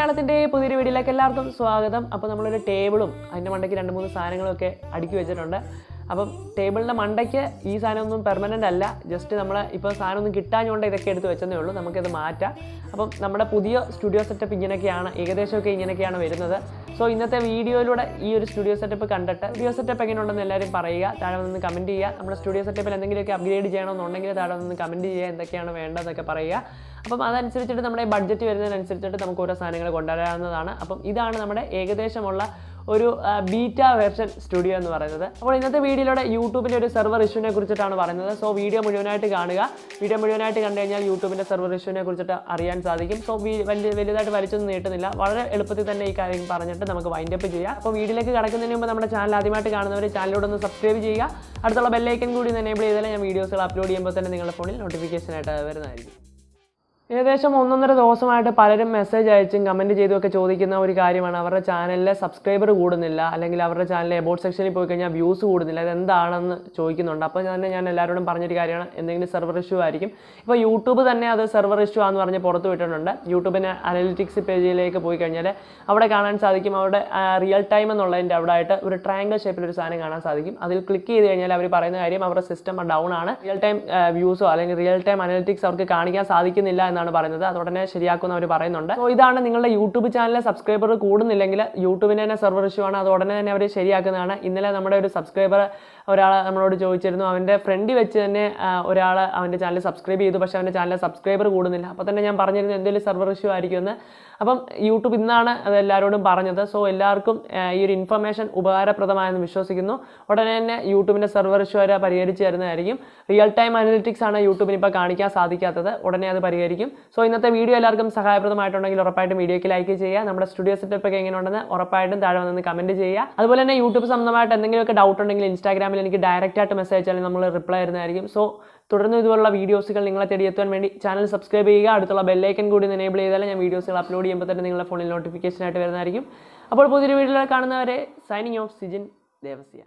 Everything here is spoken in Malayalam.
മലയാളത്തിൻ്റെ പുതിയൊരു വീഡിയോയിലേക്ക് എല്ലാവർക്കും സ്വാഗതം. അപ്പോൾ നമ്മളൊരു ടേബിളും അതിൻ്റെ മണ്ടയ്ക്ക് 2-3 സാധനങ്ങളൊക്കെ അടുക്കി വെച്ചിട്ടുണ്ട്. അപ്പം ടേബിളിൻ്റെ മണ്ടയ്ക്ക് ഈ സാധനമൊന്നും പെർമനൻ്റ് അല്ല, ജസ്റ്റ് നമ്മൾ ഇപ്പോൾ സാധനമൊന്നും കിട്ടാഞ്ഞുകൊണ്ട് ഇതൊക്കെ എടുത്ത് വെച്ചതേ ഉള്ളൂ. നമുക്കത് മാറ്റാം. അപ്പം നമ്മുടെ പുതിയ സ്റ്റുഡിയോ സെറ്റപ്പ് ഇങ്ങനെയൊക്കെയാണ്, ഏകദേശമൊക്കെ ഇങ്ങനെയൊക്കെയാണ് വരുന്നത്. സോ ഇന്നത്തെ വീഡിയോയിലൂടെ ഈ ഒരു സ്റ്റുഡിയോ സെറ്റപ്പ് കണ്ടിട്ട് സ്റ്റുഡിയോ സെറ്റപ്പ് എങ്ങനെയുണ്ടെന്ന് എല്ലാവരും പറയുക, താഴെ നിന്ന് കമൻറ്റ് ചെയ്യുക. നമ്മുടെ സ്റ്റുഡിയോ സെറ്റപ്പിൽ എന്തെങ്കിലുമൊക്കെ അപ്ഗ്രേഡ് ചെയ്യണമെന്നുണ്ടെങ്കിൽ താഴെ നിന്ന് കമൻറ്റ് ചെയ്യുക, എന്തൊക്കെയാണ് വേണ്ടതെന്നൊക്കെ പറയുക. അപ്പം അതനുസരിച്ചിട്ട് നമ്മുടെ ബഡ്ജറ്റ് വരുന്നതിനനുസരിച്ചിട്ട് നമുക്ക് ഓരോ സാധനങ്ങൾ കൊണ്ടുവരാവുന്നതാണ്. അപ്പം ഇതാണ് നമ്മുടെ ഏകദേശമുള്ള ഒരു ബീറ്റ വെർഷൻ സ്റ്റുഡിയോ എന്ന് പറയുന്നത്. അപ്പോൾ ഇന്നത്തെ വീഡിയോയിലൂടെ യൂട്യൂബിൻ്റെ ഒരു സെർവർ ഇഷ്യൂവിനെ കുറിച്ചിട്ടാണ് പറയുന്നത്. സോ വീഡിയോ മുഴുവനായിട്ട് കാണുക. വീഡിയോ മുഴുവനായിട്ട് കണ്ടു കഴിഞ്ഞാൽ യൂട്യൂബിൻ്റെ സെർവർ ഇഷ്യൂവിനെ കുറിച്ചിട്ട് അറിയാൻ സാധിക്കും. സോ വലുതായിട്ട് വലിച്ചൊന്നും നീട്ടുന്നില്ല, വളരെ എളുപ്പത്തിൽ തന്നെ ഈ കാര്യം പറഞ്ഞിട്ട് നമുക്ക് വൈൻഡപ്പ് ചെയ്യാം. അപ്പോൾ വീഡിയോയിലേക്ക് കടക്കുന്നതിന് മുമ്പ് നമ്മുടെ ചാനൽ ആദ്യമായിട്ട് കാണുന്നവർ ചാനലിലൂടെ ചെയ്യുക ചെയ്യുക. അടുത്തുള്ള ബെല്ലൈക്കൻ കൂടി എനേബിൾ ചെയ്താൽ ഞാൻ വീഡിയോസുകൾ അപ്ലോഡ് ചെയ്യുമ്പോൾ തന്നെ നിങ്ങളുടെ ഫോണിൽ നോട്ടിഫിക്കേഷനായിട്ട് വരുന്നതായിരിക്കും. ഏകദേശം 1-1.5 ദിവസമായിട്ട് പലരും മെസ്സേജ് അയച്ചും കമൻറ്റ് ചെയ്തുമൊക്കെ ചോദിക്കുന്ന ഒരു കാര്യമാണ്, അവരുടെ ചാനലിലെ സബ്സ്ക്രൈബർ കൂടുന്നില്ല, അല്ലെങ്കിൽ അവരുടെ ചാനലിലെ എബൌട്ട് സെക്ഷനിൽ പോയി കഴിഞ്ഞാൽ വ്യൂസ് കൂടുന്നില്ല, ഇതെന്താണെന്ന് ചോദിക്കുന്നുണ്ട്. അപ്പോൾ തന്നെ ഞാൻ എല്ലാവരോടും പറഞ്ഞൊരു കാര്യമാണ്, എന്തെങ്കിലും സെർവർ ഇഷ്യൂ ആയിരിക്കും. ഇപ്പോൾ യൂട്യൂബ് തന്നെ അത് സെർവർ ഇഷ്യൂ ആണെന്ന് പറഞ്ഞ് പുറത്ത് വിട്ടിട്ടുണ്ട്. യൂട്യൂബിന് അനലിറ്റിക്സ് പേജിലേക്ക് പോയി കഴിഞ്ഞാൽ അവിടെ കാണാൻ സാധിക്കും, അവിടെ റിയൽ ടൈം എന്നുള്ളതിൻ്റെ അവിടെ ആയിട്ട് ഒരു ട്രയാങ്കിൾ ഷേപ്പിലൊരു സാധനം കാണാൻ സാധിക്കും. അതിൽ ക്ലിക്ക് ചെയ്ത് കഴിഞ്ഞാൽ അവർ പറയുന്ന കാര്യം അവരുടെ സിസ്റ്റം ഡൗൺ ആണ്, റിയൽ ടൈം വ്യൂസോ അല്ലെങ്കിൽ റിയൽ ടൈം അനലിറ്റിക്സ് അവർക്ക് കാണിക്കാൻ സാധിക്കുന്നില്ല എന്നാണ് പറയുന്നത്. അതുടനെ ശരിയാക്കുമെന്ന് അവർ പറയുന്നുണ്ട്. സോ ഇതാണ്, നിങ്ങളുടെ യൂട്യൂബ് ചാനലിലെ സബ്സ്ക്രൈബർ കൂടുന്നില്ലെങ്കിൽ യൂട്യൂബിന് തന്നെ സെർവർ ഇഷ്യൂ ആണ്, അത് ഉടനെ തന്നെ അവർ ശരിയാക്കുന്നതാണ്. ഇന്നലെ നമ്മുടെ ഒരു സബ്സ്ക്രൈബർ ഒരാൾ നമ്മളോട് ചോദിച്ചിരുന്നു, അവൻ്റെ ഫ്രണ്ട് വെച്ച് തന്നെ ഒരാൾ അവൻ്റെ ചാനൽ സബ്സ്ക്രൈബ് ചെയ്തു, പക്ഷേ അവൻ്റെ ചാനലിലെ സബ്സ്ക്രൈബർ കൂടുന്നില്ല. അപ്പോൾ തന്നെ ഞാൻ പറഞ്ഞിരുന്നു എന്തെങ്കിലും സെർവർ ഇഷ്യൂ ആയിരിക്കുമെന്ന്. അപ്പം യൂട്യൂബ് ഇന്നാണ് അത് എല്ലാവരോടും പറഞ്ഞത്. സോ എല്ലാവർക്കും ഈ ഒരു ഇൻഫർമേഷൻ ഉപകാരപ്രദമായെന്ന് വിശ്വസിക്കുന്നു. ഉടനെ തന്നെ യൂട്യൂബിൻ്റെ സെർവർ ഇഷ്യൂ വരെ പരിഹരിച്ച് തരുന്നതായിരിക്കും. റിയൽ ടൈം അനലിറ്റിക്സ് ആണ് യൂട്യൂബിന് ഇപ്പോൾ കാണിക്കാൻ സാധിക്കാത്തത്, ഉടനെ അത് പരിഹരിക്കും. സോ ഇന്നത്തെ വീഡിയോ എല്ലാവർക്കും സഹായപ്രദമായിട്ടുണ്ടെങ്കിൽ ഉറപ്പായിട്ടും വീഡിയോയ്ക്ക് ലൈക്ക് ചെയ്യുക. നമ്മുടെ സ്റ്റുഡിയോ സെറ്റപ്പ് ഒക്കെ എങ്ങനെയുണ്ടെന്ന് ഉറപ്പായിട്ടും താഴെ വന്ന് കമൻറ്റ് ചെയ്യുക. അതുപോലെ തന്നെ യൂട്യൂബ് സംബന്ധമായിട്ട് എന്തെങ്കിലുമൊക്കെ ഡൗട്ട് ഉണ്ടെങ്കിൽ ഇൻസ്റ്റാഗ്രാമിൽ എനിക്ക് ഡയറക്റ്റ് ആയിട്ട് മെസ്സേജ് അയച്ചാൽ നമ്മൾ റിപ്ലൈ തരുന്നതായിരിക്കും. സോ തുടർന്ന് ഇതുപോലുള്ള വീഡിയോസുകൾ നിങ്ങളെ തേടിയെത്താൻ വേണ്ടി ചാനൽ സബ്സ്ക്രൈബ് ചെയ്യുക. അടുത്തുള്ള ബെല്ലൈക്കൻ കൂടി എനേബിൾ ചെയ്താൽ ഞാൻ വീഡിയോസുകൾ അപ്ലോഡ് ചെയ്യുമ്പോൾ തന്നെ നിങ്ങളുടെ ഫോണിൽ നോട്ടിഫിക്കേഷൻ ആയിട്ട് വരുന്നതായിരിക്കും. അപ്പോൾ പുതിയൊരു വീഡിയോയിൽ കാണുന്നവരെ സൈനിങ് ഓഫ് സിജിൻ ദേവസ്യ.